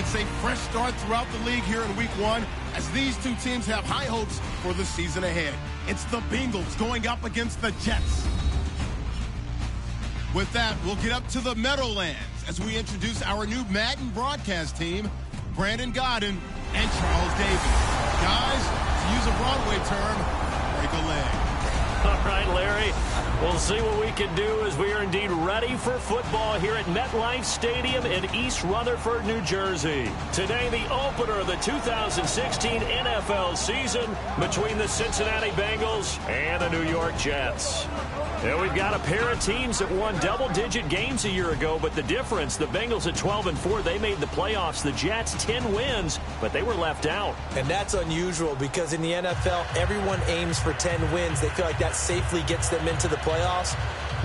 It's a fresh start throughout the league here in Week 1 as these two teams have high hopes for the season ahead. It's the Bengals going up against the Jets. With that, we'll get up to the Meadowlands as we introduce our new Madden broadcast team, Brandon Godden and Charles Davis. Guys, to use a Broadway term, break a leg. All right, Larry, we'll see what we can do as we are indeed ready for football here at MetLife Stadium in East Rutherford, New Jersey. Today, the opener of the 2016 NFL season between the Cincinnati Bengals and the New York Jets. And we've got a pair of teams that won double-digit games a year ago, but the difference, the Bengals at 12-4, they made the playoffs. The Jets, 10 wins, but they were left out. And that's unusual because in the NFL, everyone aims for 10 wins. They feel like that safely gets them into the playoffs.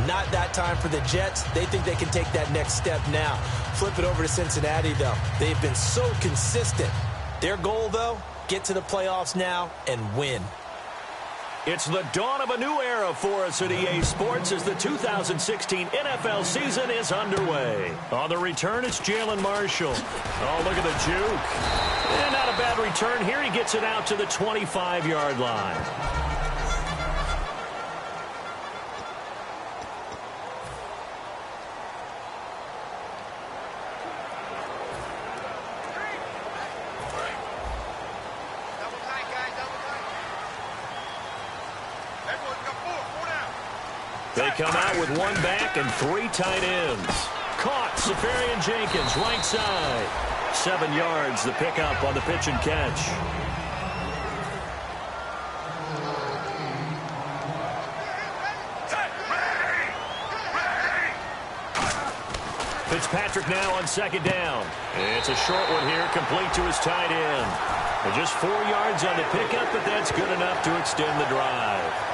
Not that time for the Jets. They think they can take that next step now. Flip it over to Cincinnati, though. They've been so consistent. Their goal, though, get to the playoffs now and win. It's the dawn of a new era for us at EA Sports as the 2016 NFL season is underway. On the return, it's Jalen Marshall. Oh, look at the juke. And not a bad return here. He gets it out to the 25-yard line. They come out with one back and 3 tight ends. Caught, Safarian Jenkins, right side. 7 yards, the pickup on the pitch and catch. Fitzpatrick now on second down. It's a short one here, complete to his tight end. And just 4 yards on the pickup, but that's good enough to extend the drive.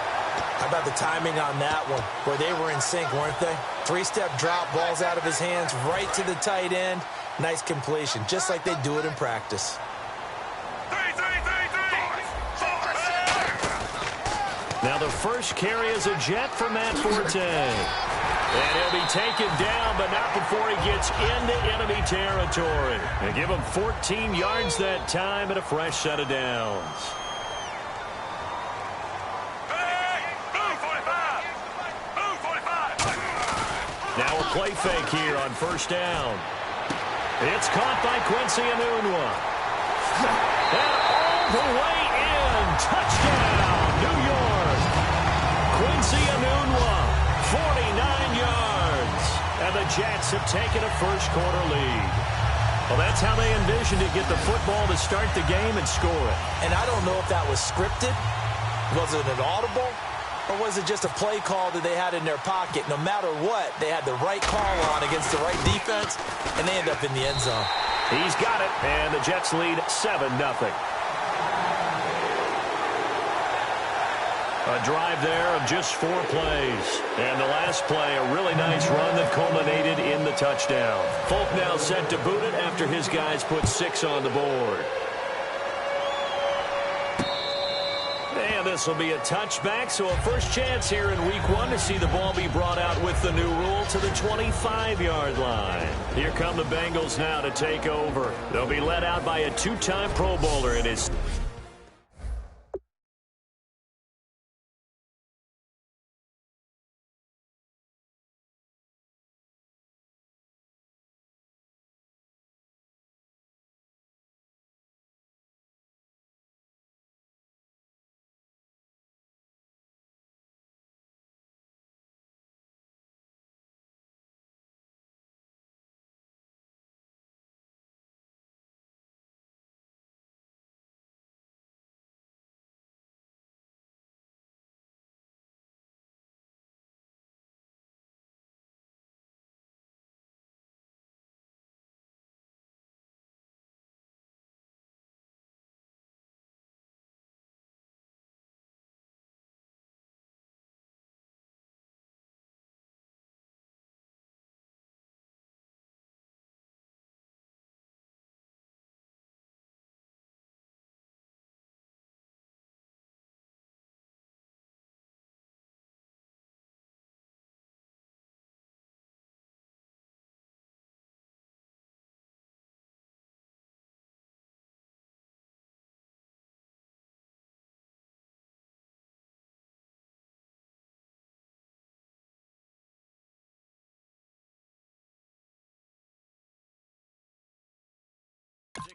How about the timing on that one, where they were in sync, weren't they? 3-step drop, balls out of his hands, right to the tight end. Nice completion, just like they do it in practice. Now the first carry is a jet for Matt Forte. And he'll be taken down, but not before he gets into enemy territory. They give him 14 yards that time and a fresh set of downs. Now a play fake here on first down. It's caught by Quincy Enunwa. And all the way in. Touchdown, New York. Quincy Enunwa, 49 yards. And the Jets have taken a first-quarter lead. Well, that's how they envisioned to get the football to start the game and score it. And I don't know if that was scripted. Was it an audible? Or was it just a play call that they had in their pocket? No matter what, they had the right call on against the right defense, and they end up in the end zone. He's got it, and the Jets lead 7-0. A drive there of just 4 plays. And the last play, a really nice run that culminated in the touchdown. Folk now set to boot it after his guys put 6 on the board. And this will be a touchback, so a first chance here in Week 1 to see the ball be brought out with the new rule to the 25-yard line. Here come the Bengals now to take over. They'll be led out by a 2-time Pro Bowler in his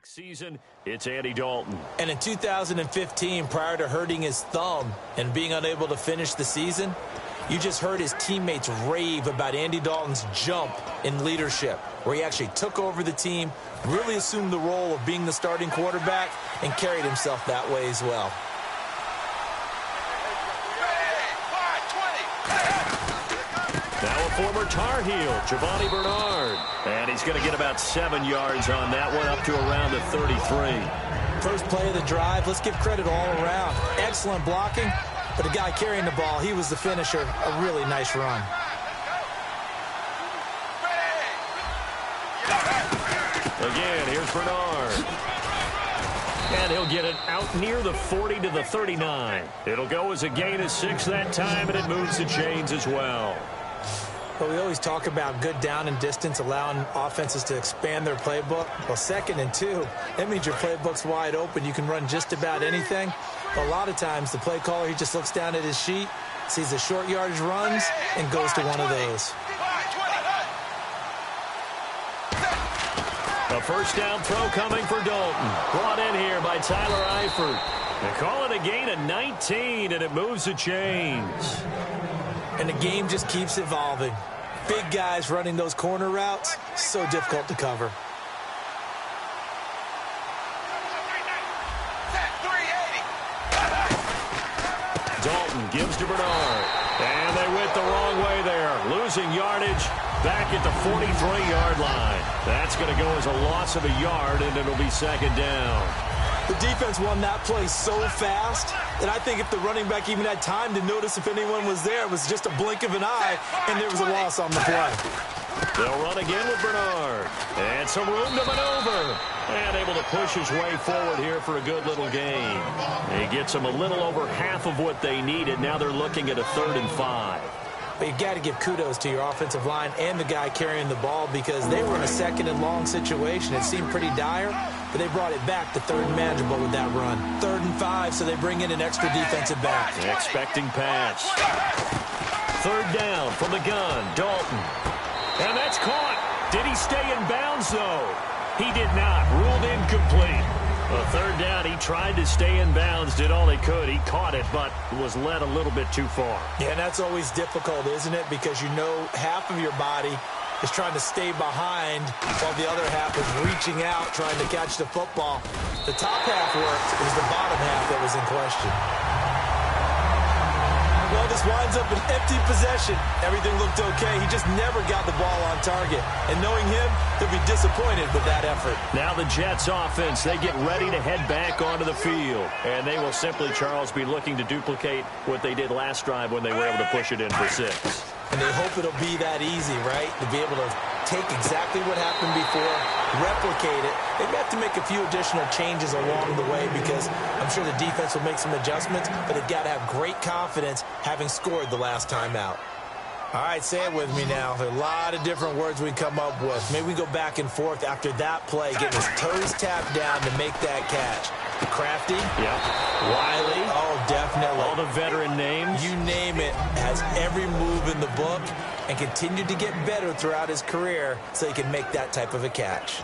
Season, it's Andy Dalton. And in 2015, prior to hurting his thumb and being unable to finish the season, you just heard his teammates rave about Andy Dalton's jump in leadership, where he actually took over the team, really assumed the role of being the starting quarterback, and carried himself that way as well. Now a former Tar Heel, Giovanni Bernard. And he's going to get about 7 yards on that one, up to around the 33. First play of the drive, let's give credit all around. Excellent blocking, but the guy carrying the ball, he was the finisher. A really nice run. Again, here's Bernard. And he'll get it out near the 40 to the 39. It'll go as a gain of 6 that time, and it moves the chains as well. But we always talk about good down and distance, allowing offenses to expand their playbook. Well, 2nd and 2, that means your playbook's wide open. You can run just about anything. But a lot of times, the play caller, he just looks down at his sheet, sees the short yardage runs, and goes to one of those. A first down throw coming for Dalton. Brought in here by Tyler Eifert. They call it a gain of 19, and it moves the chains. And the game just keeps evolving. Big guys running those corner routes, so difficult to cover. Dalton gives to Bernard. And they went the wrong way there. Losing yardage back at the 43-yard line. That's going to go as a loss of a yard, and it'll be 2nd down. The defense won that play so fast that I think if the running back even had time to notice if anyone was there, it was just a blink of an eye, and there was a loss on the play. They'll run again with Bernard. And some room to maneuver. And able to push his way forward here for a good little gain. He gets them a little over half of what they needed. Now they're looking at a 3rd and 5. But you got to give kudos to your offensive line and the guy carrying the ball, because they were in a 2nd and long situation. It seemed pretty dire, but they brought it back to 3rd and manageable with that run. 3rd and 5, so they bring in an extra defensive back. Expecting pass. 3rd down from the gun, Dalton. And that's caught. Did he stay in bounds, though? He did not. Ruled incomplete. A 3rd down, he tried to stay in bounds, did all he could. He caught it, but was led a little bit too far. Yeah, and that's always difficult, isn't it? Because you know half of your body is trying to stay behind while the other half is reaching out, trying to catch the football. The top half worked. It was the bottom half that was in question. Well, this winds up an empty possession. Everything looked okay. He just never got the ball on target. And knowing him, he'll be disappointed with that effort. Now the Jets offense, they get ready to head back onto the field. And they will simply, Charles, be looking to duplicate what they did last drive when they were able to push it in for 6. And they hope it'll be that easy, right? To be able to take exactly what happened before, replicate it. They've got to make a few additional changes along the way, because I'm sure the defense will make some adjustments, but they've got to have great confidence having scored the last time out. All right, say it with me now. There are a lot of different words we come up with. Maybe we go back and forth after that play, getting his toes tapped down to make that catch. Crafty. Yep. Wiley. Oh, definitely. All the veteran names. You name it. Has every move in the book and continued to get better throughout his career so he can make that type of a catch.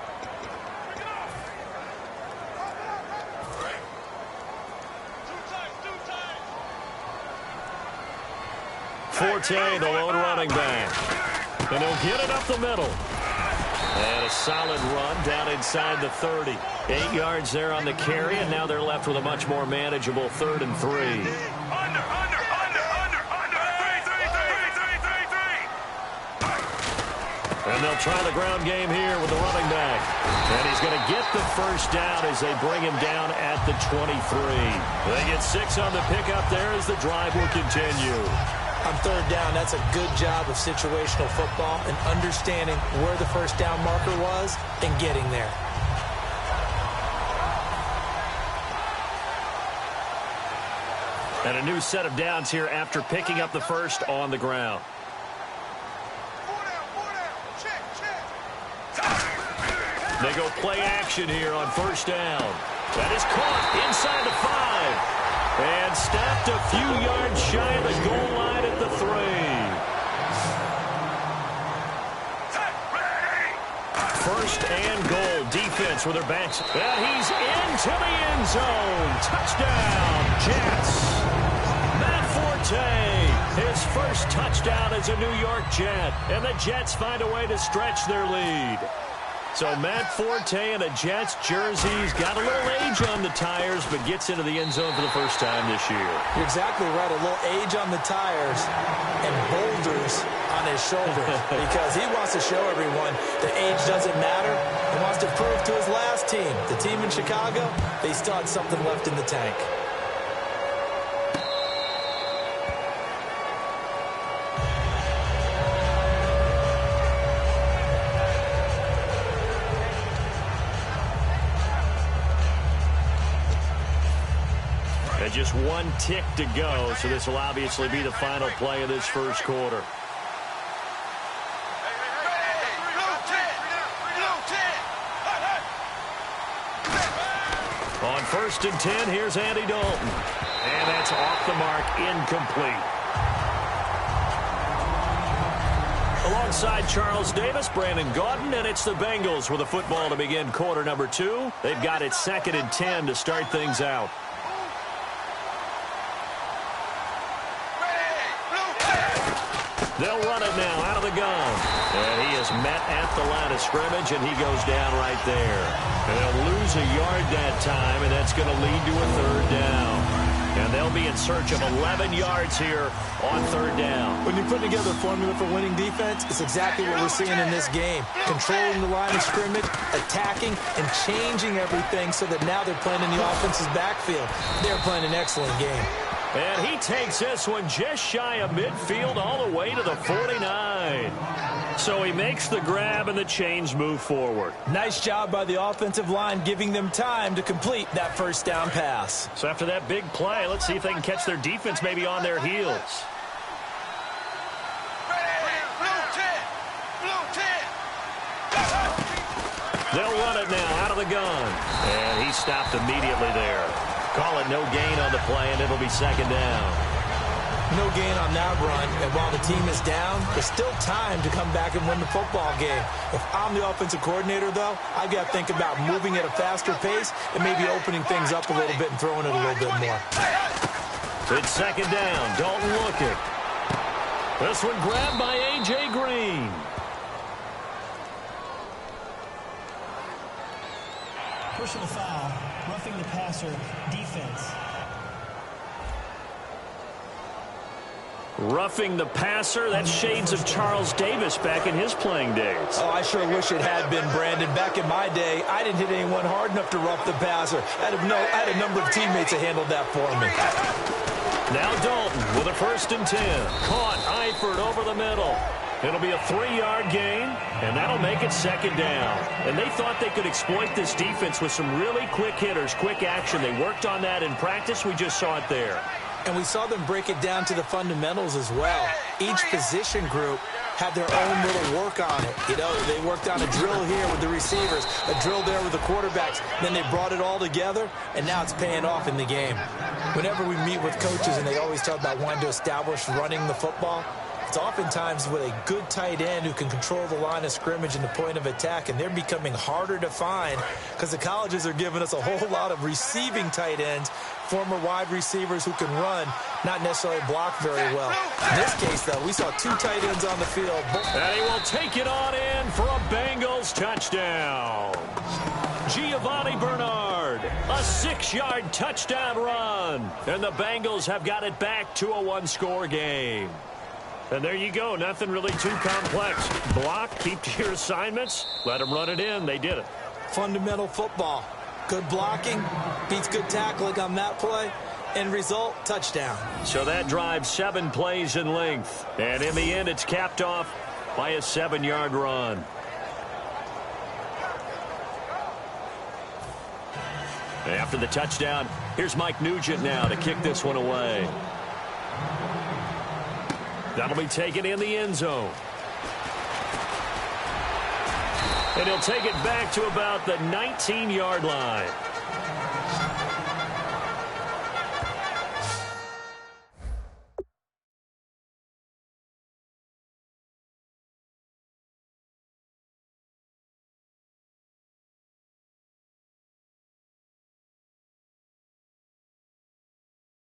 Forte, the lone running back. And he'll get it up the middle. And a solid run down inside the 30. 8 yards there on the carry, and now they're left with a much more manageable 3rd and 3. And they'll try the ground game here with the running back. And he's going to get the first down as they bring him down at the 23. They get 6 on the pickup there as the drive will continue. On 3rd down, that's a good job of situational football and understanding where the first down marker was and getting there. And a new set of downs here after picking up the first on the ground. They go play action here on 1st down. That is caught inside the 5. And stopped a few yards shy of the goal line at the 3. first and goal. Defense with their backs. And he's into the end zone. Touchdown, Jets. Matt Forte, his first touchdown as a New York Jet. And the Jets find a way to stretch their lead. So Matt Forte in a Jets jersey. He's got a little age on the tires, but gets into the end zone for the first time this year. You're exactly right. A little age on the tires and boulders on his shoulders because he wants to show everyone that age doesn't matter. He wants to prove to his last team, the team in Chicago, they still had something left in the tank. And just one tick to go, so this will obviously be the final play of this first quarter. On 1st and 10, here's Andy Dalton. And that's off the mark, incomplete. Alongside Charles Davis, Brandon Gaudin, and it's the Bengals with the football to begin quarter number 2. They've got it 2nd and 10 to start things out. They'll run it now out of the gun. And he is met at the line of scrimmage, and he goes down right there. And they'll lose a yard that time, and that's going to lead to a 3rd down. And they'll be in search of 11 yards here on 3rd down. When you put together a formula for winning defense, it's exactly what we're seeing in this game. Controlling the line of scrimmage, attacking, and changing everything so that now they're playing in the offense's backfield. They're playing an excellent game. And he takes this one just shy of midfield all the way to the 49. So he makes the grab and the chains move forward. Nice job by the offensive line giving them time to complete that first down pass. So after that big play, let's see if they can catch their defense maybe on their heels. They'll run it now out of the gun. And he stopped immediately there. Call it no gain on the play, and it'll be 2nd down. No gain on that run, and while the team is down, there's still time to come back and win the football game. If I'm the offensive coordinator, though, I've got to think about moving at a faster pace and maybe opening things up a little bit and throwing it a little bit more. It's 2nd down. Dalton looking. This one grabbed by A.J. Green. Personal foul, roughing the passer, defense. Roughing the passer, that's shades of Charles Davis back in his playing days. Oh, I sure wish it had been, Brandon. Back in my day, I didn't hit anyone hard enough to rough the passer. I had a number of teammates that handled that for me. Now Dalton with a 1st and 10. Caught Eifert over the middle. It'll be a 3-yard gain, and that'll make it 2nd down. And they thought they could exploit this defense with some really quick hitters, quick action. They worked on that in practice. We just saw it there. And we saw them break it down to the fundamentals as well. Each position group had their own little work on it. You know, they worked on a drill here with the receivers, a drill there with the quarterbacks. Then they brought it all together, and now it's paying off in the game. Whenever we meet with coaches, and they always talk about wanting to establish running the football, it's oftentimes with a good tight end who can control the line of scrimmage and the point of attack, and they're becoming harder to find because the colleges are giving us a whole lot of receiving tight ends, former wide receivers who can run, not necessarily block very well. In this case, though, we saw 2 tight ends on the field. And he will take it on in for a Bengals touchdown. Giovanni Bernard, a 6-yard touchdown run. And the Bengals have got it back to a 1-score game. And there you go. Nothing really too complex. Block, keep to your assignments, let them run it in. They did it. Fundamental football. Good blocking beats good tackling on that play. End result, touchdown. So that drives 7 plays in length. And in the end, it's capped off by a 7-yard run. After the touchdown, here's Mike Nugent now to kick this one away. That'll be taken in the end zone. And he'll take it back to about the 19-yard line.